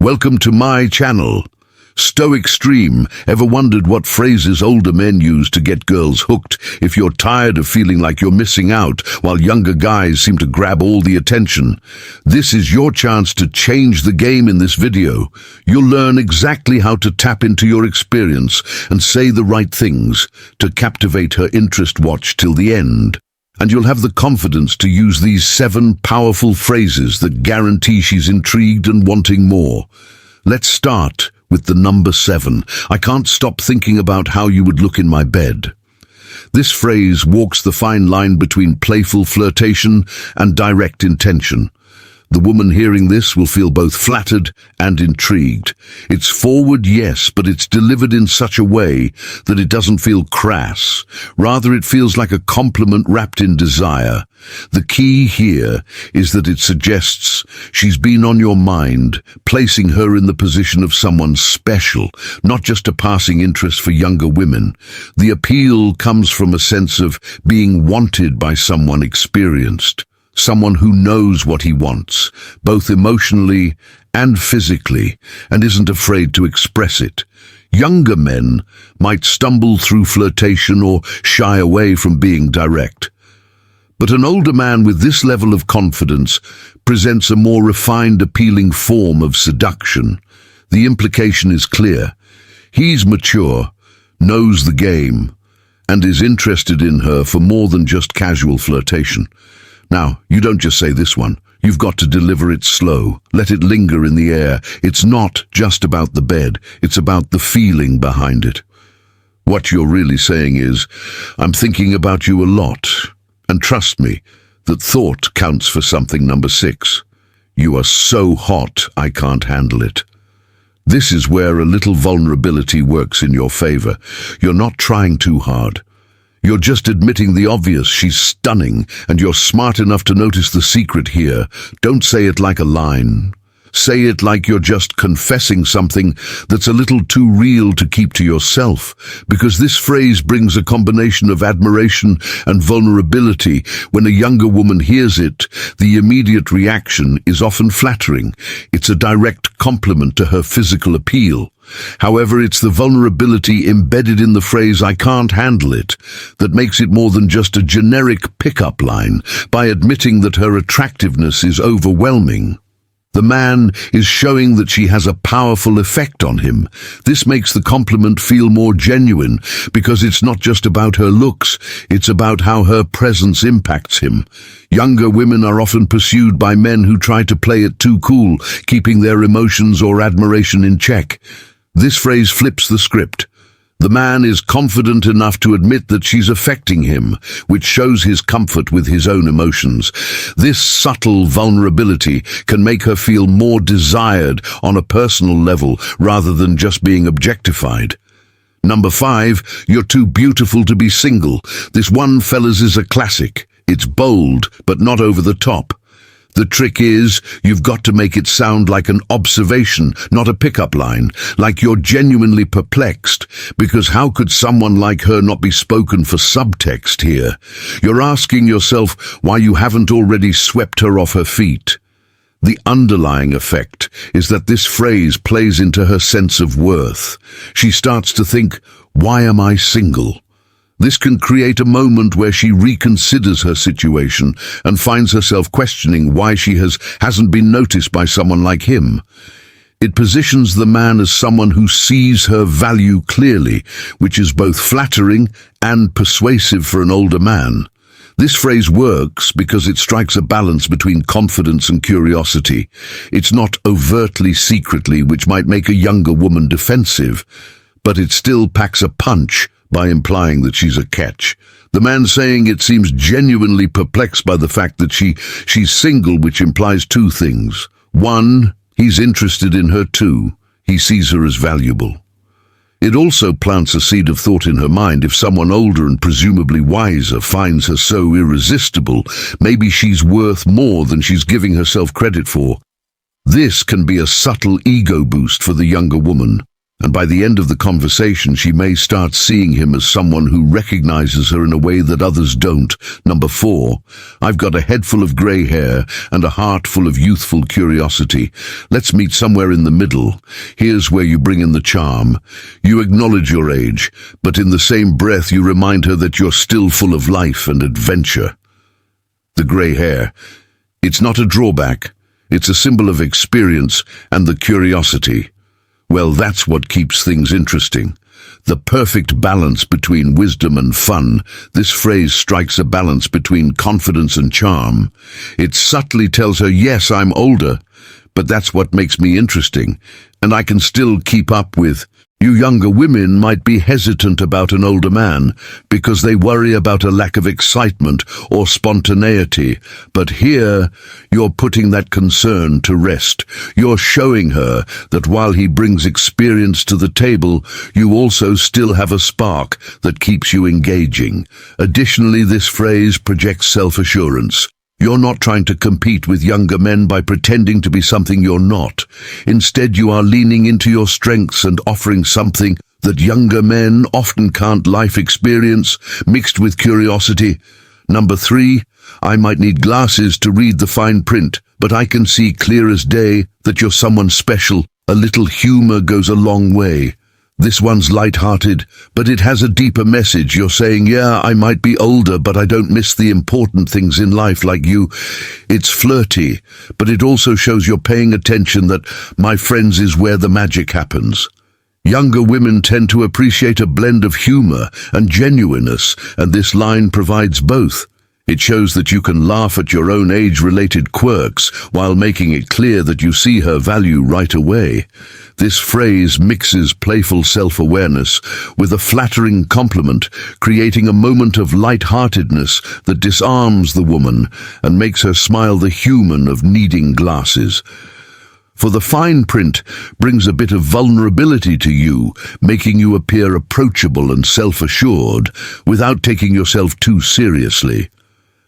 Welcome to my channel. Stoic Stream. Ever wondered what phrases older men use to get girls hooked? If you're tired of feeling like you're missing out while younger guys seem to grab all the attention, this is your chance to change the game in this video. You'll learn exactly how to tap into your experience and say the right things to captivate her interest. Watch till the end, and you'll have the confidence to use these 7 powerful phrases that guarantee she's intrigued and wanting more. Let's start with the number 7. I can't stop thinking about how you would look in my bed. This phrase walks the fine line between playful flirtation and direct intention. The woman hearing this will feel both flattered and intrigued. It's forward, yes, but it's delivered in such a way that it doesn't feel crass. Rather, it feels like a compliment wrapped in desire. The key here is that it suggests she's been on your mind, placing her in the position of someone special, not just a passing interest for younger women. The appeal comes from a sense of being wanted by someone experienced. Someone who knows what he wants, both emotionally and physically, and isn't afraid to express it. Younger men might stumble through flirtation or shy away from being direct. But an older man with this level of confidence presents a more refined, appealing form of seduction. The implication is clear. He's mature, knows the game, and is interested in her for more than just casual flirtation. Now, you don't just say this one. You've got to deliver it slow. Let it linger in the air. It's not just about the bed. It's about the feeling behind it. What you're really saying is, I'm thinking about you a lot. And trust me, that thought counts for something. Number 6. You are so hot, I can't handle it. This is where a little vulnerability works in your favor. You're not trying too hard. You're just admitting the obvious. She's stunning, and you're smart enough to notice the secret here. Don't say it like a line. Say it like you're just confessing something that's a little too real to keep to yourself, because this phrase brings a combination of admiration and vulnerability. When a younger woman hears it, the immediate reaction is often flattering. It's a direct compliment to her physical appeal. However, it's the vulnerability embedded in the phrase "I can't handle it" that makes it more than just a generic pickup line. By admitting that her attractiveness is overwhelming, the man is showing that she has a powerful effect on him. This makes the compliment feel more genuine because it's not just about her looks, it's about how her presence impacts him. Younger women are often pursued by men who try to play it too cool, keeping their emotions or admiration in check. This phrase flips the script. The man is confident enough to admit that she's affecting him, which shows his comfort with his own emotions. This subtle vulnerability can make her feel more desired on a personal level rather than just being objectified. Number 5, you're too beautiful to be single. This one, fellas, is a classic. It's bold, but not over the top. The trick is, you've got to make it sound like an observation, not a pickup line, like you're genuinely perplexed, because how could someone like her not be spoken for subtext here? You're asking yourself why you haven't already swept her off her feet. The underlying effect is that this phrase plays into her sense of worth. She starts to think, why am I single? This can create a moment where she reconsiders her situation and finds herself questioning why she hasn't been noticed by someone like him. It positions the man as someone who sees her value clearly, which is both flattering and persuasive for an older man. This phrase works because it strikes a balance between confidence and curiosity. It's not overtly secretly, which might make a younger woman defensive, but it still packs a punch by implying that she's a catch. The man saying it seems genuinely perplexed by the fact that she's single, which implies 2 things. 1, he's interested in her. 2, he sees her as valuable. It also plants a seed of thought in her mind. If someone older and presumably wiser finds her so irresistible, maybe she's worth more than she's giving herself credit for. This can be a subtle ego boost for the younger woman. and by the end of the conversation she may start seeing him as someone who recognizes her in a way that others don't. Number 4, I've got a head full of grey hair and a heart full of youthful curiosity. Let's meet somewhere in the middle. Here's where you bring in the charm. You acknowledge your age, but in the same breath you remind her that you're still full of life and adventure. The grey hair. It's not a drawback. It's a symbol of experience and the curiosity. Well, that's what keeps things interesting. The perfect balance between wisdom and fun. This phrase strikes a balance between confidence and charm. It subtly tells her, yes, I'm older, but that's what makes me interesting, and I can still keep up with. You younger women might be hesitant about an older man because they worry about a lack of excitement or spontaneity, but here you're putting that concern to rest. You're showing her that while he brings experience to the table, you also still have a spark that keeps you engaging. Additionally, this phrase projects self-assurance. You're not trying to compete with younger men by pretending to be something you're not. Instead, you are leaning into your strengths and offering something that younger men often can't: life experience mixed with curiosity. Number 3, I might need glasses to read the fine print, but I can see clear as day that you're someone special. A little humor goes a long way. This one's light-hearted, but it has a deeper message. You're saying, yeah, I might be older, but I don't miss the important things in life like you. It's flirty, but it also shows you're paying attention, that my friends is where the magic happens. Younger women tend to appreciate a blend of humor and genuineness, and this line provides both. It shows that you can laugh at your own age-related quirks while making it clear that you see her value right away. This phrase mixes playful self-awareness with a flattering compliment, creating a moment of light-heartedness that disarms the woman and makes her smile the human of needing glasses. For the fine print brings a bit of vulnerability to you, making you appear approachable and self-assured without taking yourself too seriously.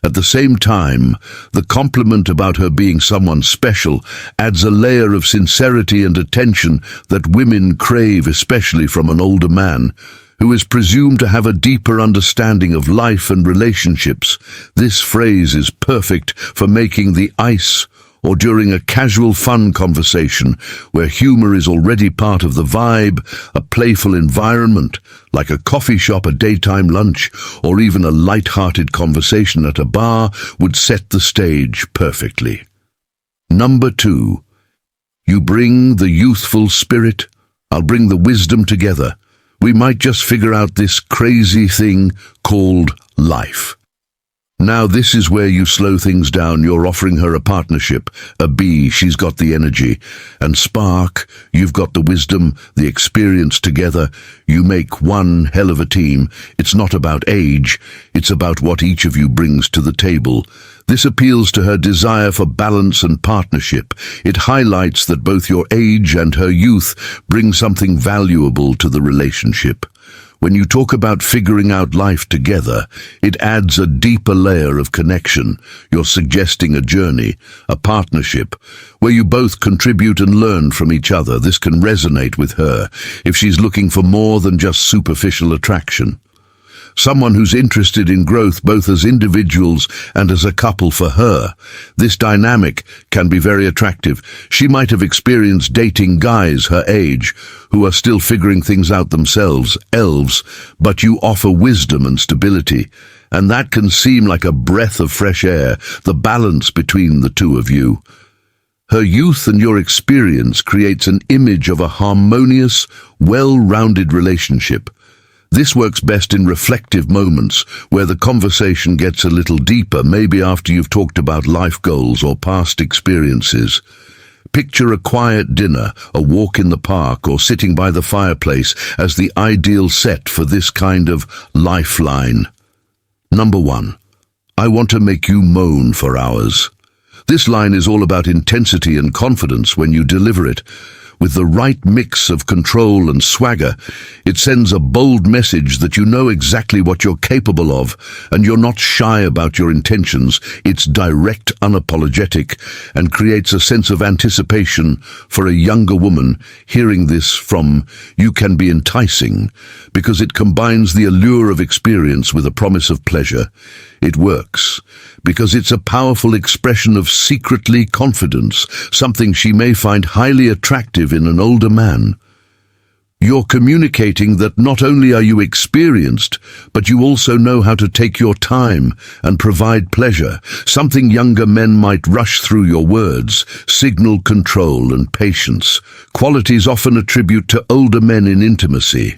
At the same time, the compliment about her being someone special adds a layer of sincerity and attention that women crave, especially from an older man, who is presumed to have a deeper understanding of life and relationships. This phrase is perfect for making the ice or during a casual fun conversation where humor is already part of the vibe. A playful environment, like a coffee shop, a daytime lunch, or even a light-hearted conversation at a bar, would set the stage perfectly. Number 2, you bring the youthful spirit. I'll bring the wisdom together. We might just figure out this crazy thing called life. Now this is where you slow things down. You're offering her a partnership. A bee, she's got the energy. And spark, you've got the wisdom, the experience. Together, you make one hell of a team. It's not about age, it's about what each of you brings to the table. This appeals to her desire for balance and partnership. It highlights that both your age and her youth bring something valuable to the relationship. When you talk about figuring out life together, it adds a deeper layer of connection. You're suggesting a journey, a partnership, where you both contribute and learn from each other. This can resonate with her if she's looking for more than just superficial attraction. Someone who's interested in growth both as individuals and as a couple. For her, this dynamic can be very attractive. She might have experienced dating guys her age who are still figuring things out themselves, elves, but you offer wisdom and stability, and that can seem like a breath of fresh air. The balance between the two of you, her youth and your experience, creates an image of a harmonious, well-rounded relationship. This works best in reflective moments where the conversation gets a little deeper, maybe after you've talked about life goals or past experiences. Picture a quiet dinner, a walk in the park, or sitting by the fireplace as the ideal set for this kind of lifeline. Number 1, I want to make you moan for hours. This line is all about intensity and confidence when you deliver it. With the right mix of control and swagger, it sends a bold message that you know exactly what you're capable of, and you're not shy about your intentions. It's direct, unapologetic, and creates a sense of anticipation for a younger woman hearing this from you can be enticing, because it combines the allure of experience with a promise of pleasure. It works because it's a powerful expression of secretly confidence, something she may find highly attractive in an older man. You're communicating that not only are you experienced, but you also know how to take your time and provide pleasure, something younger men might rush through your words. Signal control and patience, qualities often attribute to older men in intimacy.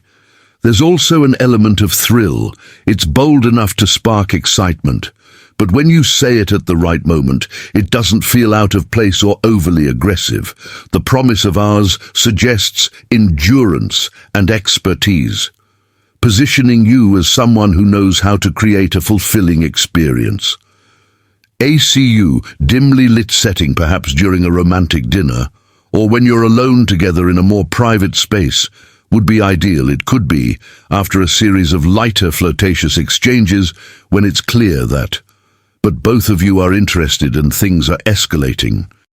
There's also an element of thrill. It's bold enough to spark excitement, but when you say it at the right moment, it doesn't feel out of place or overly aggressive. The promise of ours suggests endurance and expertise, positioning you as someone who knows how to create a fulfilling experience. ACU, dimly lit setting, perhaps during a romantic dinner, or when you're alone together in a more private space, would be ideal. It could be after a series of lighter flirtatious exchanges when it's clear that, but both of you are interested and things are escalating.